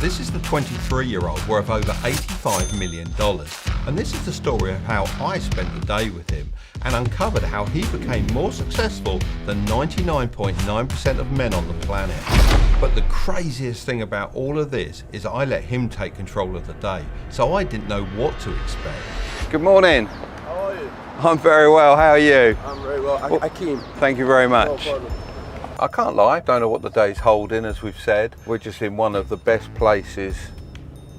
This is the 23-year-old worth over $85 million. And this is the story of how I spent the day with him and uncovered how he became more successful than 99.9% of men on the planet. But the craziest thing about all of this is I let him take control of the day, so I didn't know what to expect. Good morning. How are you? I'm very well, how are you? I'm very well. Akeem. Thank you very much. No problem. I can't lie, don't know what the day's holding, as we've said. We're just in one of the best places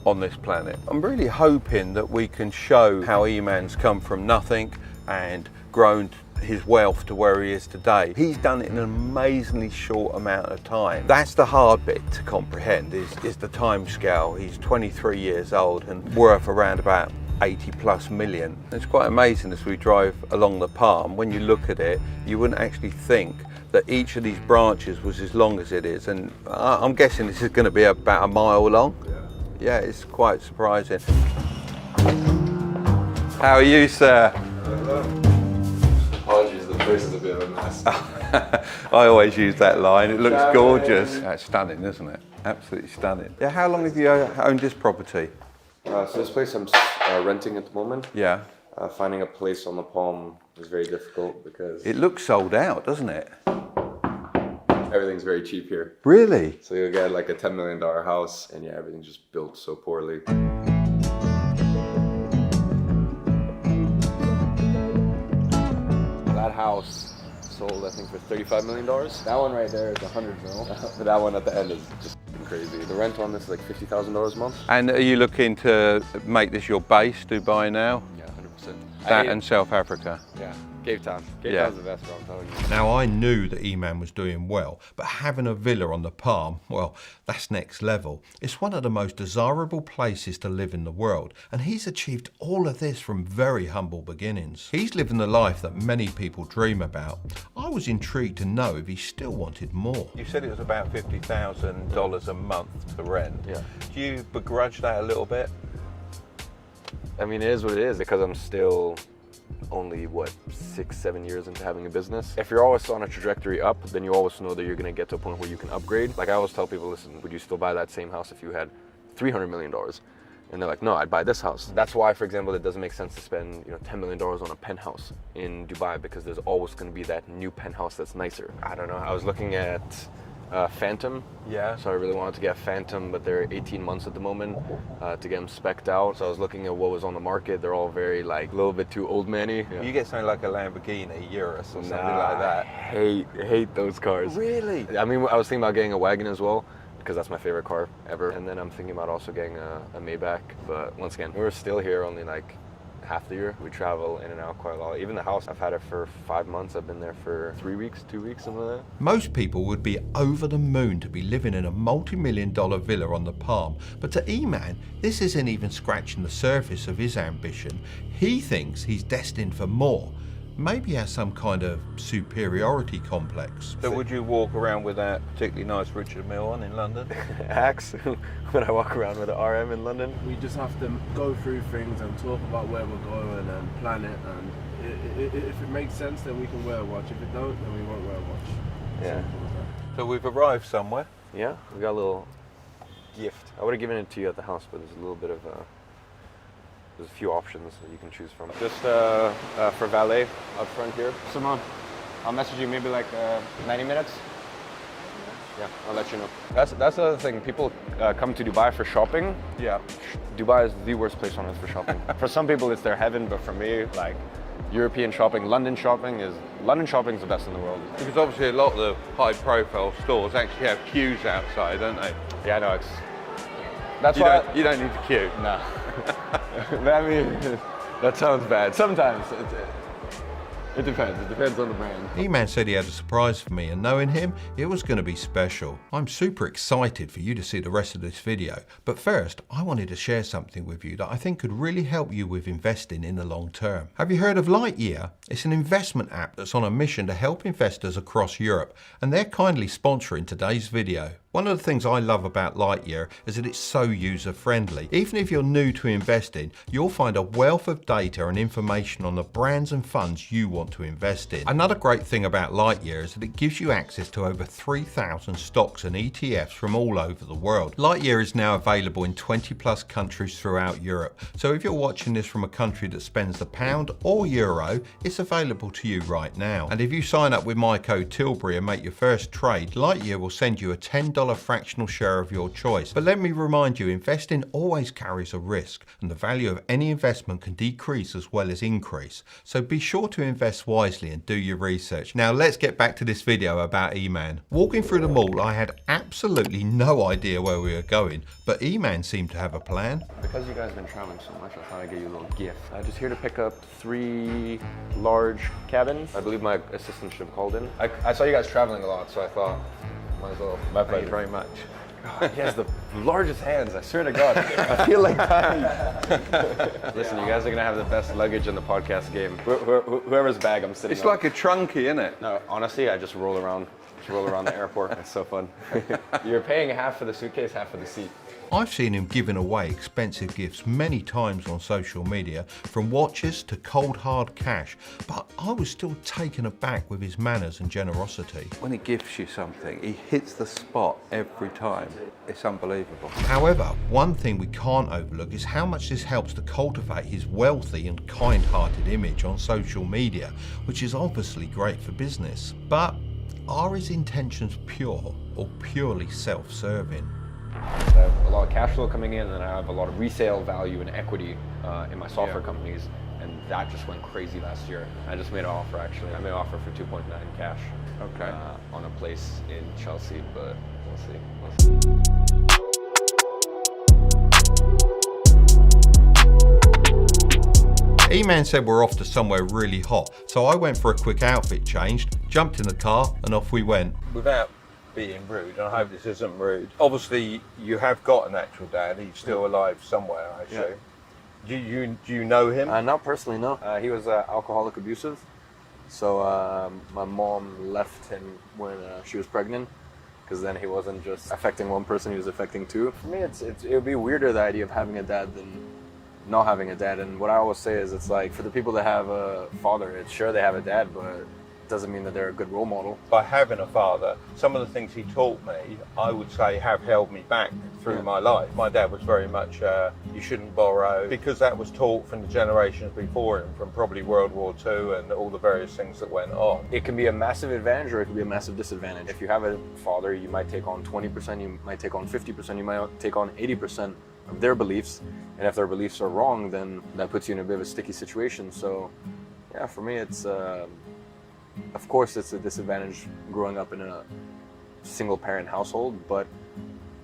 on this planet. I'm really hoping that we can show how Eman's come from nothing and grown his wealth to where he is today. He's done it in an amazingly short amount of time. That's the hard bit to comprehend, is the time scale. He's 23 years old and worth around about 80+ million. It's quite amazing as we drive along the Palm. When you look at it, you wouldn't actually think that each of these branches was as long as it is, and I'm guessing this is going to be about a mile long. Yeah, it's quite surprising. How are you, sir? Apologies, the place is a bit of a mess. I always use that line. It looks gorgeous. That's stunning, isn't it? Absolutely stunning. Yeah, how long have you owned this property? So this place I'm renting at the moment. Yeah. Finding a place on the Palm is very difficult because It looks sold out, doesn't it? everything's very cheap here. Really? So you'll get like a $10 million house and yeah, everything's just built so poorly. That house sold I think for $35 million. That one right there is 100 mil. But that one at the end is just crazy. The rent on this is like $50,000 a month. And are you looking to make this your base, Dubai now? Yeah, 100%. That and South Africa? Yeah, Cape Town. Cape Yeah. Town's the best, bro, I'm telling you. Now, I knew that Eman was doing well, but having a villa on the Palm, well, that's next level. It's one of the most desirable places to live in the world, and he's achieved all of this from very humble beginnings. He's living the life that many people dream about. I was intrigued to know if he still wanted more. You said it was about $50,000 a month to rent. Yeah. Do you begrudge that a little bit? I mean, it is what it is because I'm still only, 6-7 years into having a business. If you're always on a trajectory up, then you always know that you're gonna get to a point where you can upgrade. Like I always tell people, listen, would you still buy that same house if you had $300 million? And they're like, no, I'd buy this house. That's why, for example, it doesn't make sense to spend $10 million on a penthouse in Dubai because there's always gonna be that new penthouse that's nicer. I don't know, I was looking at Phantom. Yeah. So I really wanted to get Phantom, but they're 18 months at the moment to get them spec'd out. So I was looking at what was on the market. They're all very a little bit too old manny. Yeah. You get something like a Lamborghini Urus or something like that. I hate those cars. Really? I mean, I was thinking about getting a wagon as well because that's my favorite car ever. And then I'm thinking about also getting a Maybach. But once again, we're still here only half the year. We travel in and out quite a lot. Even the house, I've had it for 5 months. I've been there for 3 weeks, 2 weeks, something like that. Most people would be over the moon to be living in a multi-million-dollar villa on the Palm, but to Eman, this isn't even scratching the surface of his ambition. He thinks he's destined for more. Maybe he has some kind of superiority complex. So would you walk around with that particularly nice Richard Mille on in London? Axe, when I walk around with an RM in London. We just have to go through things and talk about where we're going and plan it, and if it makes sense then we can wear a watch. If it don't, then we won't wear a watch. Yeah. Simple as that. So we've arrived somewhere. Yeah, we got a little gift. I would have given it to you at the house, but there's a little bit of there's a few options that you can choose from. Just for valet up front here. Simone, I'll message you maybe 90 minutes. Yeah, I'll let you know. That's the other thing. People come to Dubai for shopping. Yeah. Dubai is the worst place on earth for shopping. For some people, it's their heaven, but for me, European shopping, London shopping is the best in the world. Because obviously a lot of the high-profile stores actually have queues outside, don't they? Yeah, no, that's why You don't need to queue. No. I mean, that sounds bad. Sometimes it depends. It depends on the brand. Eman said he had a surprise for me, and knowing him, it was going to be special. I'm super excited for you to see the rest of this video, but first, I wanted to share something with you that I think could really help you with investing in the long term. Have you heard of Lightyear? It's an investment app that's on a mission to help investors across Europe, and they're kindly sponsoring today's video. One of the things I love about Lightyear is that it's so user-friendly. Even if you're new to investing, you'll find a wealth of data and information on the brands and funds you want to invest in. Another great thing about Lightyear is that it gives you access to over 3,000 stocks and ETFs from all over the world. Lightyear is now available in 20 plus countries throughout Europe, so if you're watching this from a country that spends the pound or euro, it's available to you right now. And if you sign up with my code Tilbury and make your first trade, Lightyear will send you a $10 fractional share of your choice. But let me remind you, investing always carries a risk, and the value of any investment can decrease as well as increase. So be sure to invest wisely and do your research. Now let's get back to this video about E-Man. Walking through the mall, I had absolutely no idea where we were going, but E-Man seemed to have a plan. Because you guys have been traveling so much, I thought I'd give you a little gift. I'm just here to pick up 3 large cabins. I believe my assistant should have called in. I saw you guys traveling a lot, so I thought, might as well. Thank you very much. He has the largest hands, I swear to God. I feel like dying. Listen, you guys are gonna have the best luggage in the podcast game. Whoever's bag I'm sitting It's on. like a trunky, isn't it? No, honestly, I just roll around the airport. It's so fun. You're paying half for the suitcase, half for the seat. I've seen him giving away expensive gifts many times on social media, from watches to cold hard cash, but I was still taken aback with his manners and generosity. When he gives you something, he hits the spot every time. It's unbelievable. However, one thing we can't overlook is how much this helps to cultivate his wealthy and kind-hearted image on social media, which is obviously great for business. But are his intentions pure or purely self-serving? I have a lot of cash flow coming in, and I have a lot of resale value and equity in my software companies, and that just went crazy last year. I just made an offer, actually. I made an offer for 2.9 cash on a place in Chelsea, but we'll see. E-Man said we're off to somewhere really hot, so I went for a quick outfit change, jumped in the car, and off we went. Without being rude, and I hope this isn't rude, obviously you have got an actual dad. He's still alive somewhere, I assume. Do you know him? Not personally, no. He was alcoholic abusive, so my mom left him when she was pregnant, because then he wasn't just affecting one person, he was affecting 2. For me, it would be weirder, the idea of having a dad than not having a dad. And what I always say is, it's like, for the people that have a father, it's sure they have a dad, but it doesn't mean that they're a good role model. By having a father, some of the things he taught me, I would say, have held me back through my life. My dad was very much, you shouldn't borrow, because that was taught from the generations before him, from probably World War II and all the various things that went on. It can be a massive advantage, or it can be a massive disadvantage. If you have a father, you might take on 20%, you might take on 50%, you might take on 80% of their beliefs, and if their beliefs are wrong, then that puts you in a bit of a sticky situation. So yeah, for me, it's of course it's a disadvantage growing up in a single parent household, but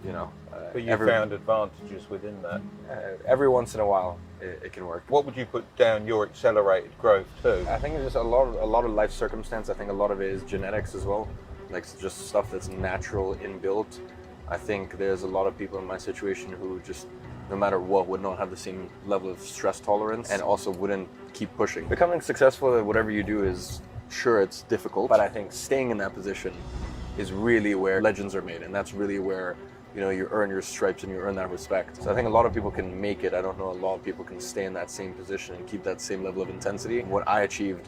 you know, but you found advantages within that. Every once in a while it can work. What would you put down your accelerated growth to? I think it's just a lot of life circumstance. I think a lot of it is genetics as well, like just stuff that's natural inbuilt. I think there's a lot of people in my situation who just, no matter what, would not have the same level of stress tolerance, and also wouldn't keep pushing. Becoming successful at whatever you do is, sure, it's difficult, but I think staying in that position is really where legends are made, and that's really where, you know, you earn your stripes and you earn that respect. So I think a lot of people can make it. I don't know a lot of people can stay in that same position and keep that same level of intensity. What I achieved,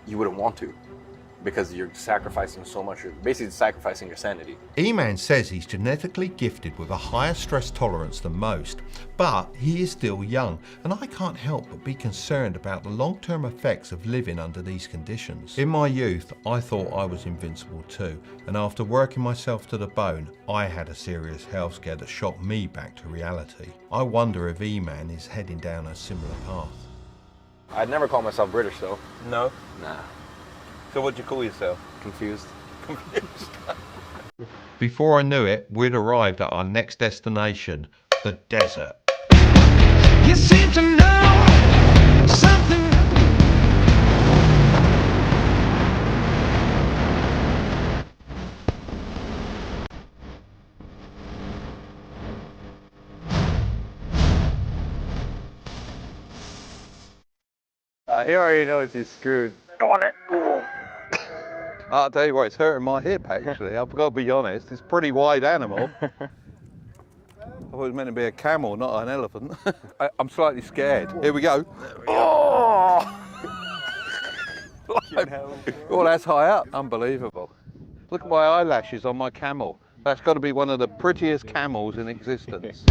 you wouldn't want to, because you're sacrificing so much. You're basically sacrificing your sanity. E-Man says he's genetically gifted with a higher stress tolerance than most, but he is still young, and I can't help but be concerned about the long-term effects of living under these conditions. In my youth, I thought I was invincible too, and after working myself to the bone, I had a serious health scare that shocked me back to reality. I wonder if E-Man is heading down a similar path. I'd never call myself British though. No? Nah. So what do you call yourself? Confused. Before I knew it, we'd arrived at our next destination, the desert. You seem to know something. He already knows he's screwed. On it. I'll tell you what, it's hurting my hip actually. I've got to be honest. It's a pretty wide animal. I thought it was meant to be a camel, not an elephant. I'm slightly scared. Here we go. Oh! Well, that's high up. Unbelievable. Look at my eyelashes on my camel. That's got to be one of the prettiest camels in existence.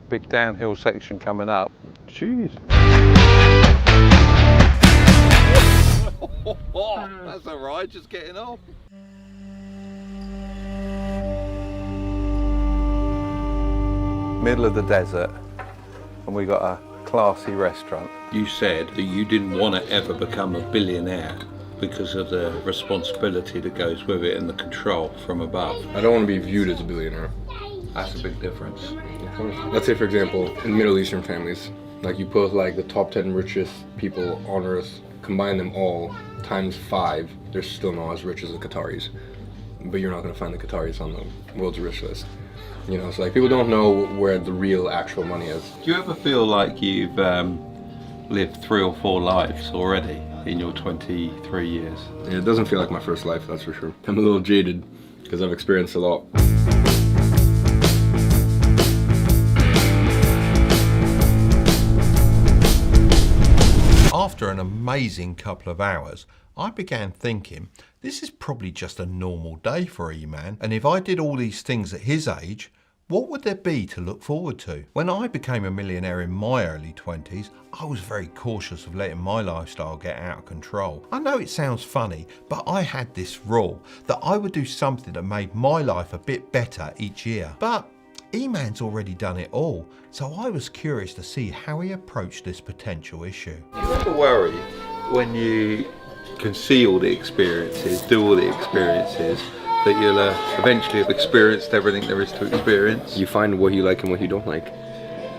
Big downhill section coming up. Jeez. That's all right, just getting off. Middle of the desert, and we got a classy restaurant. You said that you didn't want to ever become a billionaire because of the responsibility that goes with it and the control from above. I don't want to be viewed as a billionaire. That's a big difference. Let's say, for example, in Middle Eastern families, like you put like the top 10 richest people on earth, combine them all times 5, they're still not as rich as the Qataris. But you're not going to find the Qataris on the world's rich list. You know, so like people don't know where the real actual money is. Do you ever feel like you've lived 3 or 4 lives already in your 23 years? Yeah, it doesn't feel like my first life, that's for sure. I'm a little jaded because I've experienced a lot. After an amazing couple of hours, I began thinking, this is probably just a normal day for E-Man, and if I did all these things at his age, what would there be to look forward to? When I became a millionaire in my early 20s, I was very cautious of letting my lifestyle get out of control. I know it sounds funny, but I had this rule that I would do something that made my life a bit better each year. But E-Man's already done it all, so I was curious to see how he approached this potential issue. Do you ever worry when you can see all the experiences, do all the experiences, that you'll eventually have experienced everything there is to experience? You find what you like and what you don't like.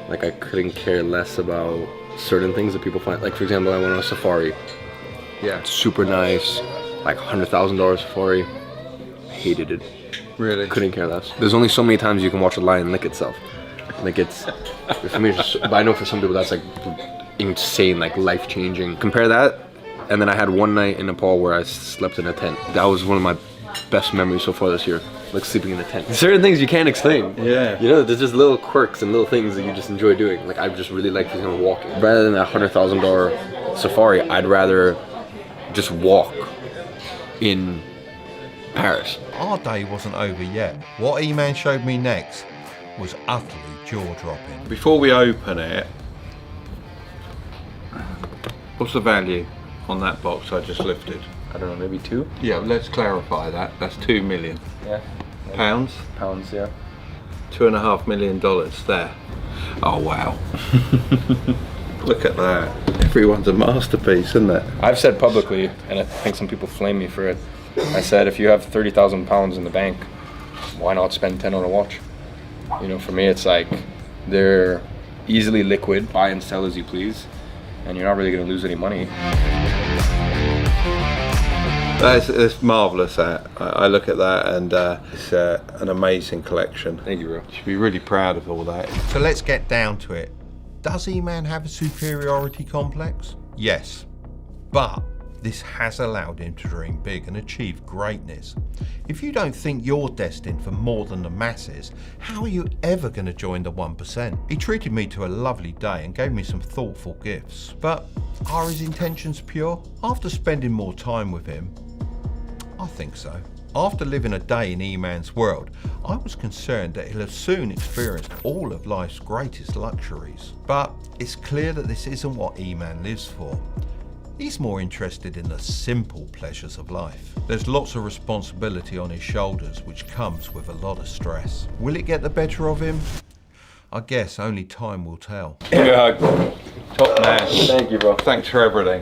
Like I couldn't care less about certain things that people find. Like for example, I went on a safari. Yeah. Super nice, like $100,000 safari. Hated it. Really? Couldn't care less. There's only so many times you can watch a lion lick itself. Like it's, for me, it's just, but I know for some people that's like insane, like life-changing. Compare that, and then I had one night in Nepal where I slept in a tent. That was one of my best memories so far this year, like sleeping in a tent. Certain things you can't explain. Yeah. You know, there's just little quirks and little things that you just enjoy doing. Like I just really like, for example, walking. Rather than a $100,000 safari, I'd rather just walk in Paris. Our day wasn't over yet. What E-Man showed me next was utterly jaw-dropping. Before we open it, what's the value on that box I just lifted? I don't know, maybe 2? Yeah, let's clarify that. That's 2 million Yeah. pounds. Pounds, yeah. $2.5 million there. Oh wow. Look at that. Everyone's a masterpiece, isn't it? I've said publicly, and I think some people flame me for it, I said if you have 30,000 pounds in the bank, why not spend 10 on a watch? You know, for me it's like they're easily liquid, buy and sell as you please, and you're not really going to lose any money. That's marvellous. I look at that and it's an amazing collection. Thank you, bro. You should be really proud of all that. So let's get down to it. Does E-Man have a superiority complex? Yes, but this has allowed him to dream big and achieve greatness. If you don't think you're destined for more than the masses, how are you ever going to join the 1%? He treated me to a lovely day and gave me some thoughtful gifts. But are his intentions pure? After spending more time with him, I think so. After living a day in E-Man's world, I was concerned that he'll have soon experienced all of life's greatest luxuries. But it's clear that this isn't what E-Man lives for. He's more interested in the simple pleasures of life. There's lots of responsibility on his shoulders, which comes with a lot of stress. Will it get the better of him? I guess only time will tell. Yeah, top man. Thank you, bro. Thanks for everything.